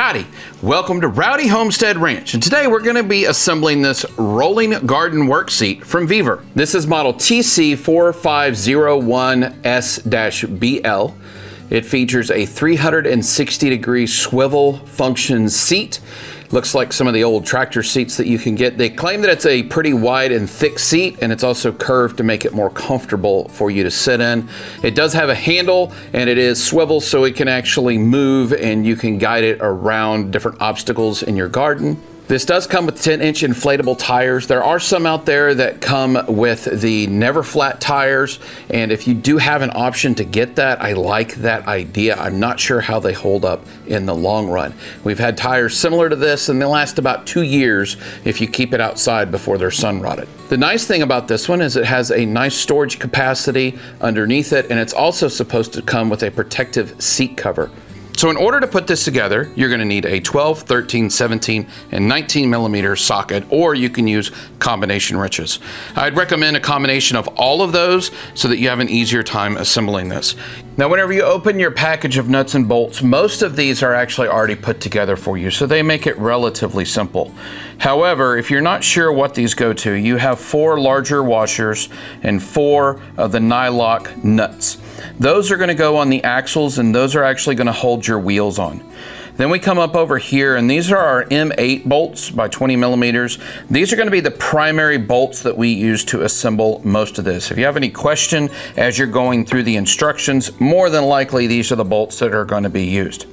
Howdy, welcome to Rowdy Homestead Ranch, and today we're going to be assembling this rolling garden work seat from Vevor. This is model TC4501S-BL. It features a 360-degree swivel function seat. Looks like some of the old tractor seats that you can get. They claim that it's a pretty wide and thick seat, and it's also curved to make it more comfortable for you to sit in. It does have a handle, and it is swivel, so it can actually move and you can guide it around different obstacles in your garden. This does come with 10-inch inflatable tires. There are some out there that come with the never flat tires, and if you do have an option to get that, I like that idea. I'm not sure how they hold up in the long run. We've had tires similar to this, and they last about 2 years if you keep it outside before they're sun rotted. The nice thing about this one is it has a nice storage capacity underneath it, and it's also supposed to come with a protective seat cover. So in order to put this together, you're going to need a 12, 13, 17, and 19 millimeter socket, or you can use combination wrenches. I'd recommend a combination of all of those so that you have an easier time assembling this. Now, whenever you open your package of nuts and bolts, most of these are actually already put together for you, so they make it relatively simple. However, if you're not sure what these go to, you have 4 larger washers and 4 of the nylock nuts. Those are going to go on the axles, and those are actually going to hold your wheels on. Then we come up over here, and these are our M8 bolts by 20 millimeters. These are going to be the primary bolts that we use to assemble most of this. If you have any question as you're going through the instructions, more than likely these are the bolts that are going to be used.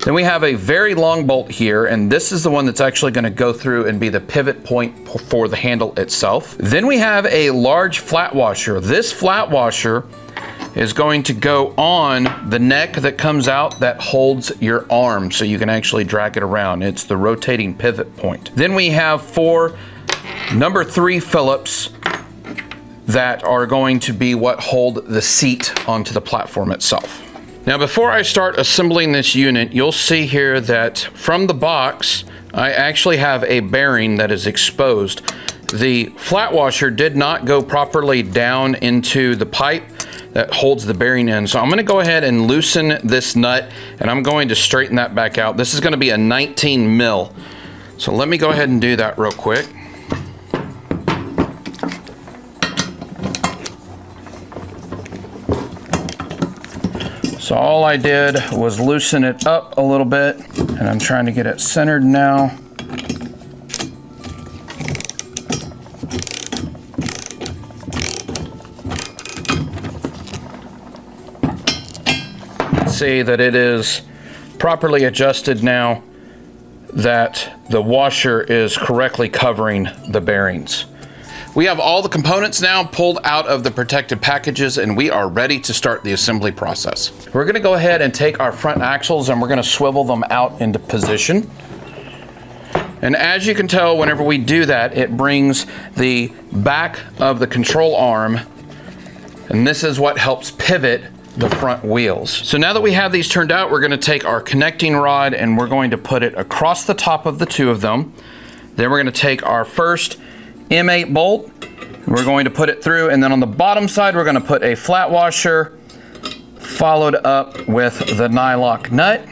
Then we have a very long bolt here, and this is the one that's actually going to go through and be the pivot point for the handle itself. Then we have a large flat washer. This flat washer is going to go on the neck that comes out that holds your arm so you can actually drag it around. It's the rotating pivot point. Then we have 4 number 3 Phillips that are going to be what hold the seat onto the platform itself. Now, before I start assembling this unit, you'll see here that from the box, I actually have a bearing that is exposed. The flat washer did not go properly down into the pipe that holds the bearing in. So I'm going to go ahead and loosen this nut, and I'm going to straighten that back out. This is going to be a 19 mil. So let me go ahead and do that real quick. So all I did was loosen it up a little bit, and I'm trying to get it centered now. See that it is properly adjusted now, that the washer is correctly covering the bearings. We have all the components now pulled out of the protective packages, and we are ready to start the assembly process. We're going to go ahead and take our front axles, and we're going to swivel them out into position. And as you can tell, whenever we do that, it brings the back of the control arm, and this is what helps pivot the front wheels. So now that we have these turned out, we're going to take our connecting rod and we're going to put it across the top of the 2 of them. Then we're going to take our first M8 bolt, we're going to put it through, and then on the bottom side we're going to put a flat washer followed up with the nylock nut.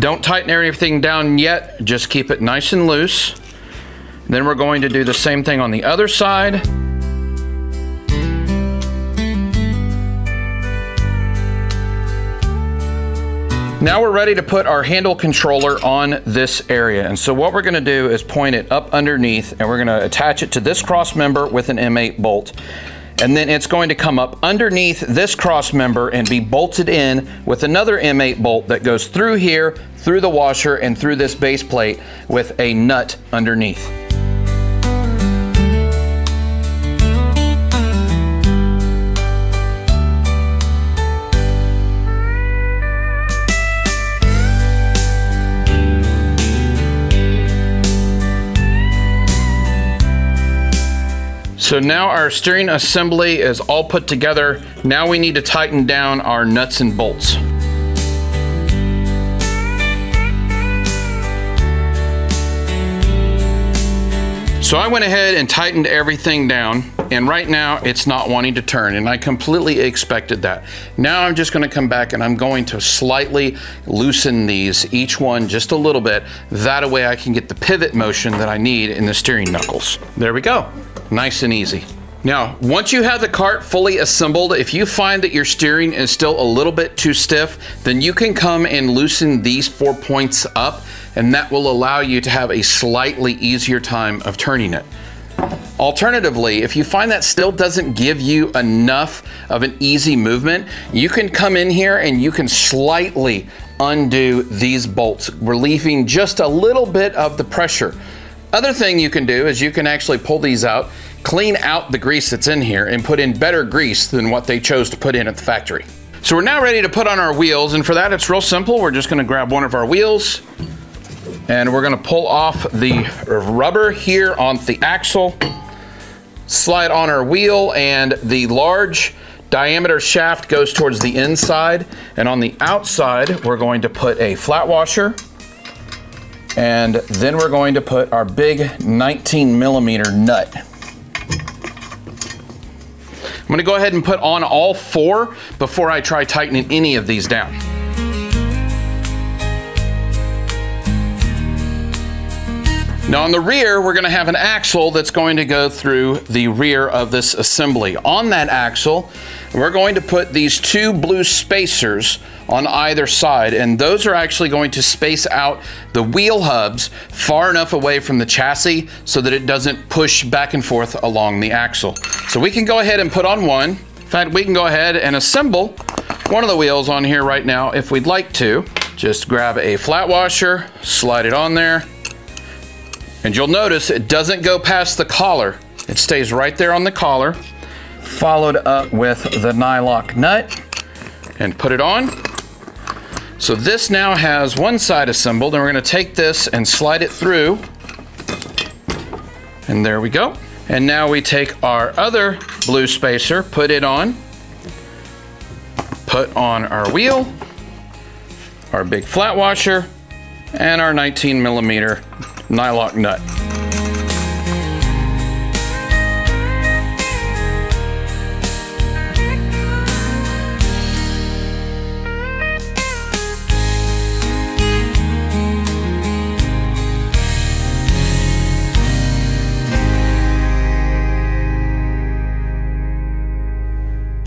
Don't tighten everything down yet, just keep it nice and loose. Then we're going to do the same thing on the other side. Now we're ready to put our handle controller on this area. And so what we're going to do is point it up underneath, and we're going to attach it to this cross member with an M8 bolt. And then it's going to come up underneath this cross member and be bolted in with another M8 bolt that goes through here, through the washer, and through this base plate with a nut underneath. So now our steering assembly is all put together. Now we need to tighten down our nuts and bolts. So I went ahead and tightened everything down, and right now it's not wanting to turn, and I completely expected that. Now I'm just gonna come back and I'm going to slightly loosen these, each one just a little bit. That way I can get the pivot motion that I need in the steering knuckles. There we go, nice and easy. Now, once you have the cart fully assembled, if you find that your steering is still a little bit too stiff, then you can come and loosen these 4 points up, and that will allow you to have a slightly easier time of turning it. Alternatively, if you find that still doesn't give you enough of an easy movement, you can come in here and you can slightly undo these bolts, relieving just a little bit of the pressure. Other thing you can do is you can actually pull these out, clean out the grease that's in here, and put in better grease than what they chose to put in at the factory. So we're now ready to put on our wheels, and for that it's real simple. We're just gonna grab one of our wheels and we're gonna pull off the rubber here on the axle, slide on our wheel, and the large diameter shaft goes towards the inside, and on the outside we're going to put a flat washer, and then we're going to put our big 19mm nut. I'm gonna go ahead and put on all 4 before I try tightening any of these down. Now on the rear, we're gonna have an axle that's going to go through the rear of this assembly. On that axle, we're going to put these 2 blue spacers on either side, and those are actually going to space out the wheel hubs far enough away from the chassis so that it doesn't push back and forth along the axle. So we can go ahead and put on one. In fact, we can go ahead and assemble one of the wheels on here right now if we'd like to. Just grab a flat washer, slide it on there, and you'll notice it doesn't go past the collar. It stays right there on the collar, followed up with the nylock nut, and put it on. So this now has one side assembled, and we're gonna take this and slide it through, and there we go. And now we take our other blue spacer, put it on, put on our wheel, our big flat washer, and our 19mm nylock nut.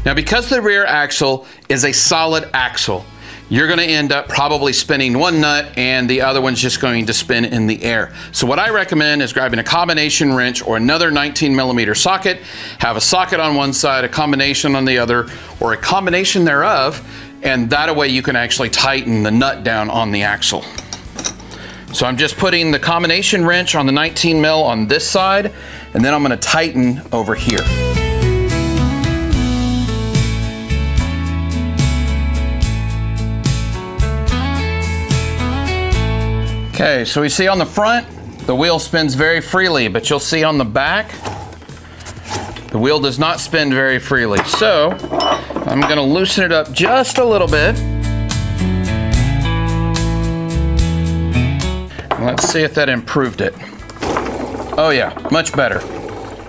Now, because the rear axle is a solid axle, you're gonna end up probably spinning one nut and the other one's just going to spin in the air. So what I recommend is grabbing a combination wrench or another 19mm socket, have a socket on one side, a combination on the other, or a combination thereof, and that way you can actually tighten the nut down on the axle. So I'm just putting the combination wrench on the 19mm on this side, and then I'm gonna tighten over here. Okay, so we see on the front, the wheel spins very freely, but you'll see on the back, the wheel does not spin very freely. So I'm gonna loosen it up just a little bit. Let's see if that improved it. Oh yeah, much better.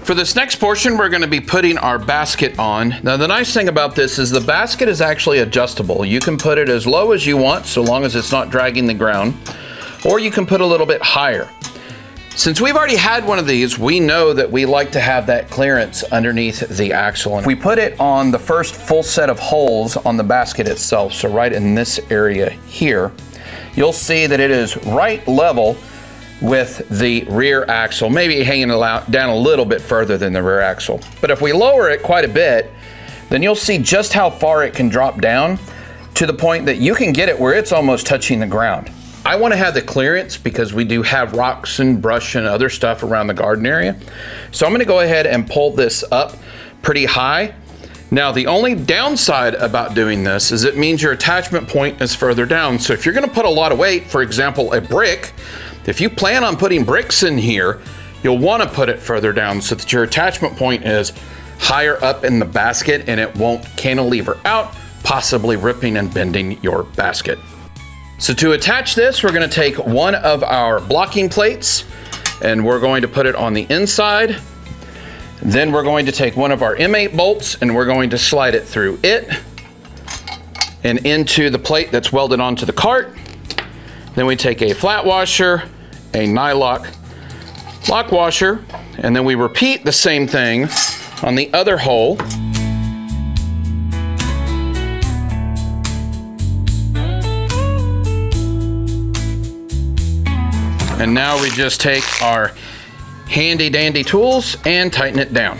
For this next portion, we're gonna be putting our basket on. Now the nice thing about this is the basket is actually adjustable. You can put it as low as you want, so long as it's not dragging the ground, or you can put a little bit higher. Since we've already had one of these, we know that we like to have that clearance underneath the axle. If we put it on the first full set of holes on the basket itself, so right in this area here, you'll see that it is right level with the rear axle, maybe hanging down a little bit further than the rear axle. But if we lower it quite a bit, then you'll see just how far it can drop down to the point that you can get it where it's almost touching the ground. I want to have the clearance because we do have rocks and brush and other stuff around the garden area. So I'm going to go ahead and pull this up pretty high. Now the only downside about doing this is it means your attachment point is further down. So if you're going to put a lot of weight, for example, a brick, if you plan on putting bricks in here, you'll want to put it further down so that your attachment point is higher up in the basket and it won't cantilever out, possibly ripping and bending your basket. So to attach this, we're gonna take one of our blocking plates and we're going to put it on the inside. Then we're going to take one of our M8 bolts and we're going to slide it through it and into the plate that's welded onto the cart. Then we take a flat washer, a nylock lock washer, and then we repeat the same thing on the other hole. And now we just take our handy dandy tools and tighten it down.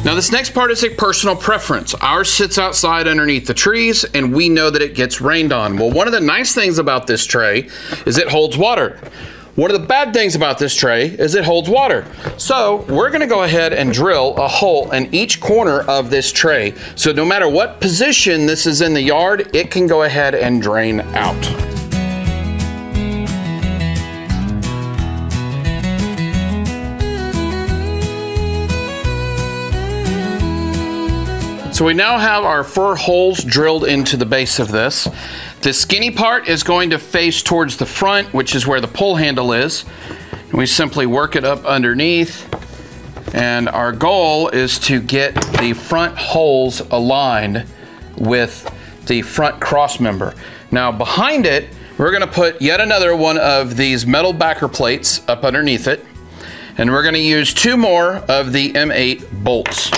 Now this next part is a personal preference. Ours sits outside underneath the trees and we know that it gets rained on. Well, one of the nice things about this tray is it holds water. One of the bad things about this tray is it holds water. So we're gonna go ahead and drill a hole in each corner of this tray. So no matter what position this is in the yard, it can go ahead and drain out. So we now have our 4 holes drilled into the base of this. The skinny part is going to face towards the front, which is where the pull handle is. And we simply work it up underneath. And our goal is to get the front holes aligned with the front cross member. Now behind it, we're gonna put yet another one of these metal backer plates up underneath it. And we're gonna use 2 more of the M8 bolts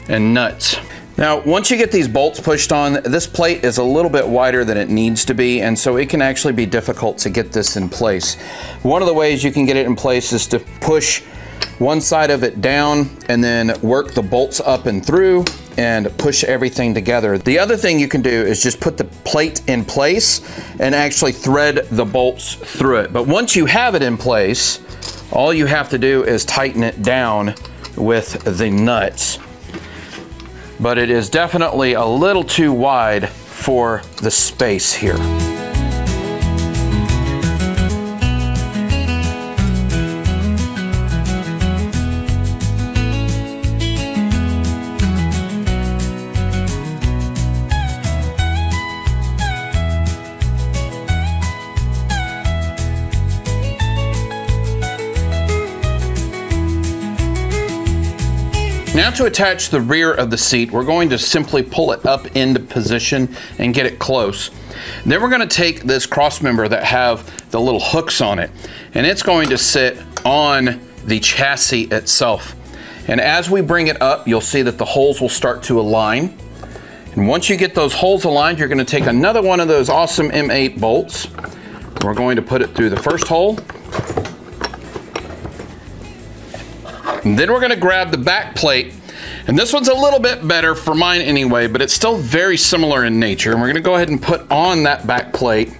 and nuts. Now, once you get these bolts pushed on, this plate is a little bit wider than it needs to be, and so it can actually be difficult to get this in place. One of the ways you can get it in place is to push one side of it down and then work the bolts up and through and push everything together. The other thing you can do is just put the plate in place and actually thread the bolts through it. But once you have it in place, all you have to do is tighten it down with the nuts. But it is definitely a little too wide for the space here. Now to attach the rear of the seat, we're going to simply pull it up into position and get it close. Then we're going to take this cross member that have the little hooks on it, and it's going to sit on the chassis itself. And as we bring it up, you'll see that the holes will start to align. And once you get those holes aligned, you're going to take another one of those awesome M8 bolts. We're going to put it through the first hole. And then we're going to grab the back plate, and this one's a little bit better for mine anyway, but it's still very similar in nature. And we're going to go ahead and put on that back plate,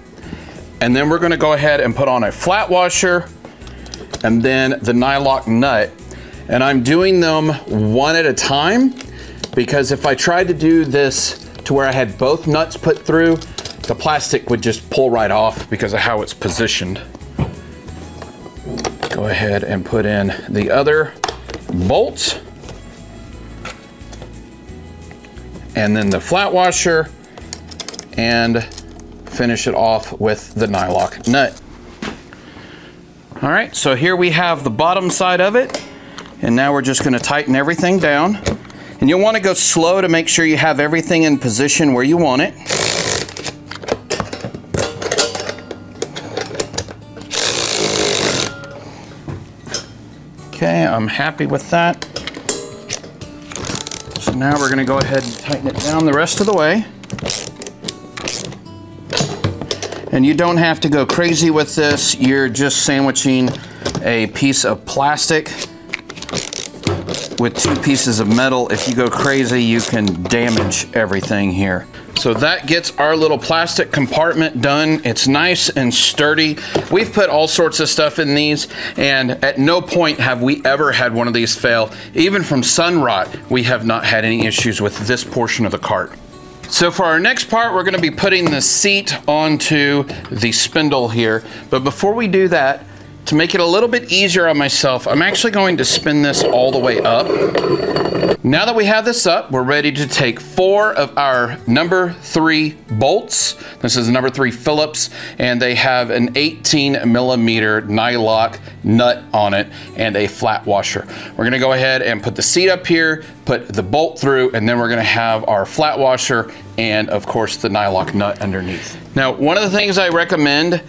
and then we're going to go ahead and put on a flat washer and then the nylock nut. And I'm doing them one at a time, because if I tried to do this to where I had both nuts put through, the plastic would just pull right off because of how it's positioned. Go ahead and put in the other bolt, and then the flat washer, and finish it off with the nylock nut. All right, so here we have the bottom side of it, and now we're just going to tighten everything down. And you'll want to go slow to make sure you have everything in position where you want it. Okay, I'm happy with that. So now we're going to go ahead and tighten it down the rest of the way. And you don't have to go crazy with this. You're just sandwiching a piece of plastic with 2 pieces of metal. If you go crazy, you can damage everything here. So that gets our little plastic compartment done. It's nice and sturdy. We've put all sorts of stuff in these, and at no point have we ever had one of these fail. Even from sun rot, we have not had any issues with this portion of the cart. So for our next part, we're going to be putting the seat onto the spindle here. But before we do that, to make it a little bit easier on myself, I'm actually going to spin this all the way up. Now that we have this up, we're ready to take 4 of our number 3 bolts. This is number 3 Phillips, and they have an 18mm nylock nut on it and a flat washer. We're gonna go ahead and put the seat up here, put the bolt through, and then we're gonna have our flat washer and of course the nylock nut underneath. Now, one of the things I recommend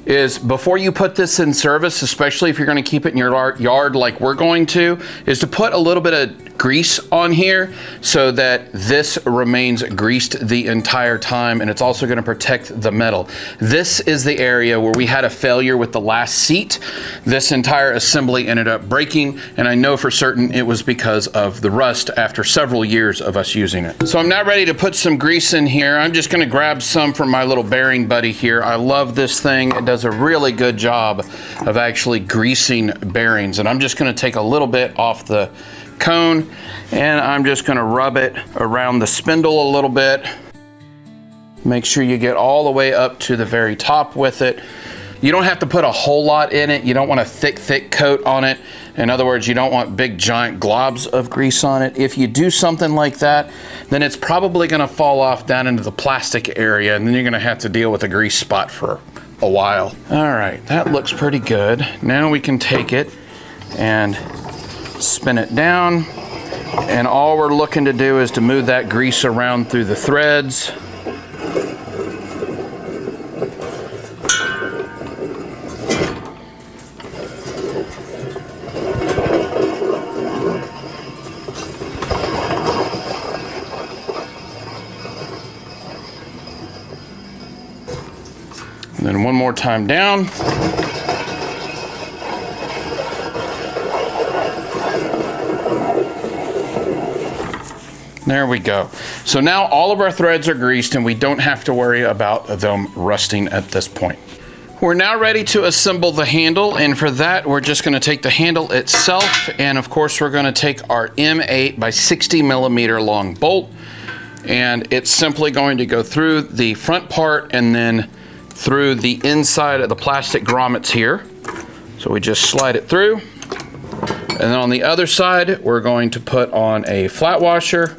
is before you put this in service, especially if you're going to keep it in your yard like we're going to, is to put a little bit of grease on here so that this remains greased the entire time, and it's also going to protect the metal. This is the area where we had a failure with the last seat. This entire assembly ended up breaking, and I know for certain it was because of the rust after several years of us using it. So I'm now ready to put some grease in here. I'm just going to grab some from my little bearing buddy here. I love this thing. It does a really good job of actually greasing bearings, and I'm just going to take a little bit off the cone and I'm just going to rub it around the spindle a little bit. Make sure you get all the way up to the very top with it. You don't have to put a whole lot in it. You don't want a thick coat on it. In other words, you don't want big giant globs of grease on it. If you do something like that, then it's probably going to fall off down into the plastic area, and then you're going to have to deal with a grease spot for a while. All right, that looks pretty good. Now we can take it and spin it down, and all we're looking to do is to move that grease around through the threads. And then one more time down. There we go. So now all of our threads are greased and we don't have to worry about them rusting at this point. We're now ready to assemble the handle, and for that we're just going to take the handle itself, and of course we're going to take our M8 by 60mm long bolt, and it's simply going to go through the front part and then through the inside of the plastic grommets here. So we just slide it through, and then on the other side we're going to put on a flat washer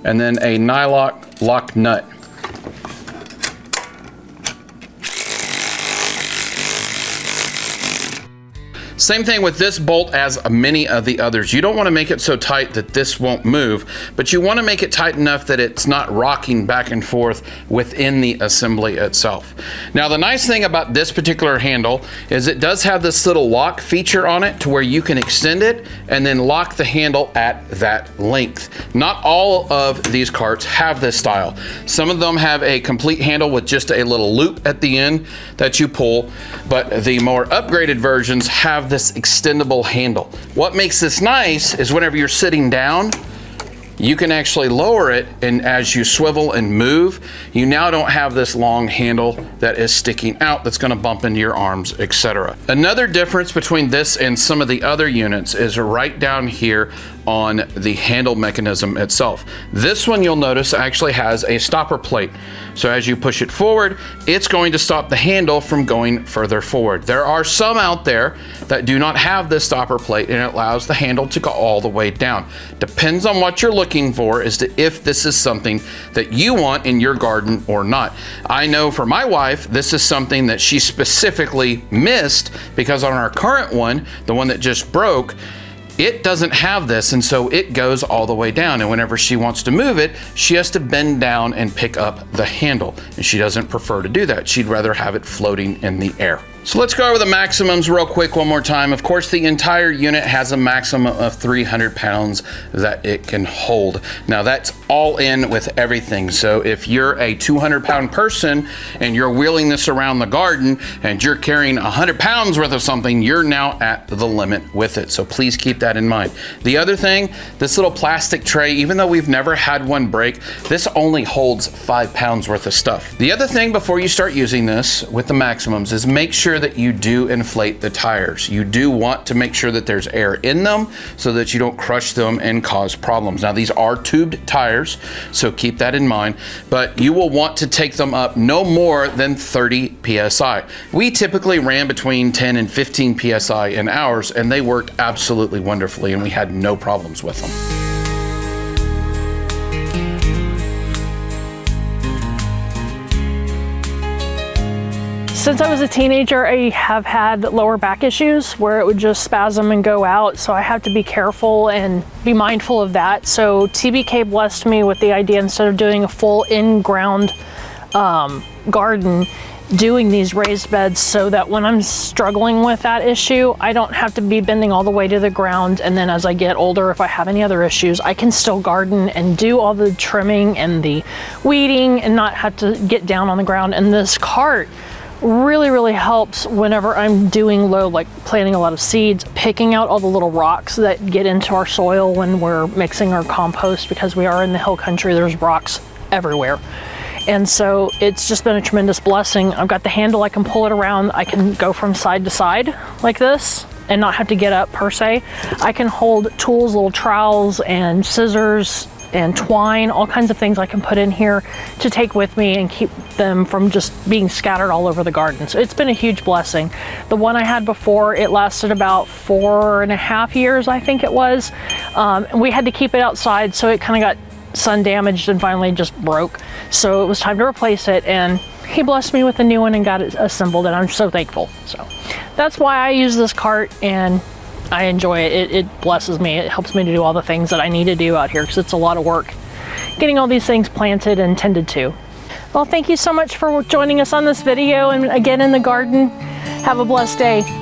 and then a nylock lock nut. Same thing with this bolt as many of the others. You don't want to make it so tight that this won't move, but you want to make it tight enough that it's not rocking back and forth within the assembly itself. Now, the nice thing about this particular handle is it does have this little lock feature on it to where you can extend it and then lock the handle at that length. Not all of these carts have this style. Some of them have a complete handle with just a little loop at the end that you pull, but the more upgraded versions have this extendable handle. What makes this nice is whenever you're sitting down, you can actually lower it, and as you swivel and move, you now don't have this long handle that is sticking out that's going to bump into your arms, etc. Another difference between this and some of the other units is right down here on the handle mechanism itself. This one, you'll notice, actually has a stopper plate. So as you push it forward, it's going to stop the handle from going further forward. There are some out there that do not have this stopper plate, and it allows the handle to go all the way down. Depends on what you're looking for as to if this is something that you want in your garden or not. I know for my wife, this is something that she specifically missed because on our current one, the one that just broke, it doesn't have this, and so it goes all the way down, and whenever she wants to move it, she has to bend down and pick up the handle, and she doesn't prefer to do that. She'd rather have it floating in the air. So let's go over the maximums real quick one more time. Of course, the entire unit has a maximum of 300 pounds that it can hold. Now that's all in with everything. So if you're a 200-pound person and you're wheeling this around the garden and you're carrying 100 pounds worth of something, you're now at the limit with it. So please keep that in mind. The other thing, this little plastic tray, even though we've never had one break, this only holds 5 pounds worth of stuff. The other thing before you start using this with the maximums is make sure sure that you do inflate the tires. You do want to make sure that there's air in them so that you don't crush them and cause problems. Now, these are tubed tires, so keep that in mind, but you will want to take them up no more than 30 PSI. We typically ran between 10 and 15 PSI in ours, and they worked absolutely wonderfully, and we had no problems with them. Since I was a teenager, I have had lower back issues where it would just spasm and go out. So I have to be careful and be mindful of that. So TBK blessed me with the idea, instead of doing a full in-ground garden, doing these raised beds so that when I'm struggling with that issue, I don't have to be bending all the way to the ground. And then as I get older, if I have any other issues, I can still garden and do all the trimming and the weeding and not have to get down on the ground. And this cart really helps whenever I'm doing low, like planting a lot of seeds, picking out all the little rocks that get into our soil when we're mixing our compost, because we are in the hill country, there's rocks everywhere. And so it's just been a tremendous blessing. I've got the handle, I can pull it around, I can go from side to side like this and not have to get up per se. I can hold tools, little trowels and scissors and twine, all kinds of things I can put in here to take with me and keep them from just being scattered all over the garden. So it's been a huge blessing. The one I had before, it lasted about 4.5 years, I think it was. We had to keep it outside, so it kind of got sun damaged and finally just broke. So it was time to replace it, and he blessed me with a new one and got it assembled, and I'm so thankful. So that's why I use this cart, and I enjoy it. It blesses me. It helps me to do all the things that I need to do out here, because it's a lot of work getting all these things planted and tended to. Well, thank you so much for joining us on this video, and again in the garden. Have a blessed day.